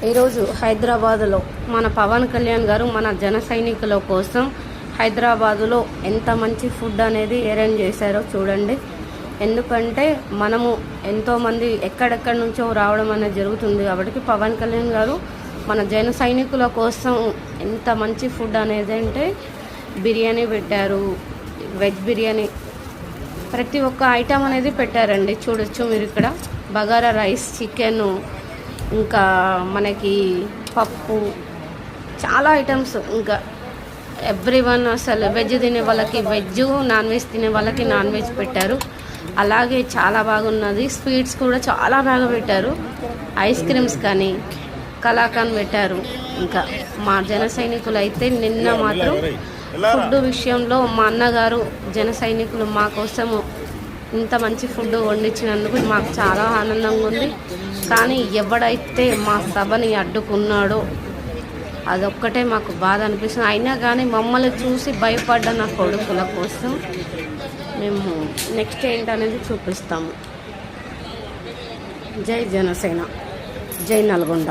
ఈరోజు హైదరాబాదులో మన పవన్ కళ్యాణ్ గారు మన జన సైనికుల కోసం హైదరాబాదులో ఎంత మంచి ఫుడ్ అనేది అరేంజ్ చేశారో చూడండి. ఎందుకంటే మనము ఎంతోమంది ఎక్కడెక్కడి నుంచో రావడం అనేది జరుగుతుంది కాబట్టి పవన్ కళ్యాణ్ గారు మన జన సైనికుల కోసం ఎంత మంచి ఫుడ్ అనేది అంటే బిర్యానీ పెట్టారు, వెజ్ బిర్యానీ, ప్రతి ఒక్క ఐటమ్ అనేది పెట్టారండి. చూడొచ్చు మీరు ఇక్కడ బగారా రైస్, చికెను, ఇంకా మనకి పప్పు, చాలా ఐటమ్స్, ఇంకా ఎవ్రీవన్ అసలు వెజ్ తినే వాళ్ళకి వెజ్, నాన్ వెజ్ తినే వాళ్ళకి నాన్ వెజ్ పెట్టారు. అలాగే చాలా బాగున్నది. స్వీట్స్ కూడా చాలా బాగా పెట్టారు. ఐస్ క్రీమ్స్ కానీ కలాకాన్ పెట్టారు. ఇంకా మా జన సైనికులు అయితే నిన్న మాత్రం ఫుడ్ విషయంలో మా అన్నగారు జన సైనికులు మా కోసము ఇంత మంచి ఫుడ్ వండించినందుకు మాకు చాలా ఆనందంగా ఉంది. కానీ ఎవడైతే మా సభని అడ్డుకున్నాడో అదొక్కటే మాకు బాధ అనిపిస్తుంది. అయినా కానీ మమ్మల్ని చూసి భయపడ్డ నా కొడుకుల కోసం మేము నెక్స్ట్ ఏంటనేది చూపిస్తాము. జై జనసేన, జై నల్గొండ.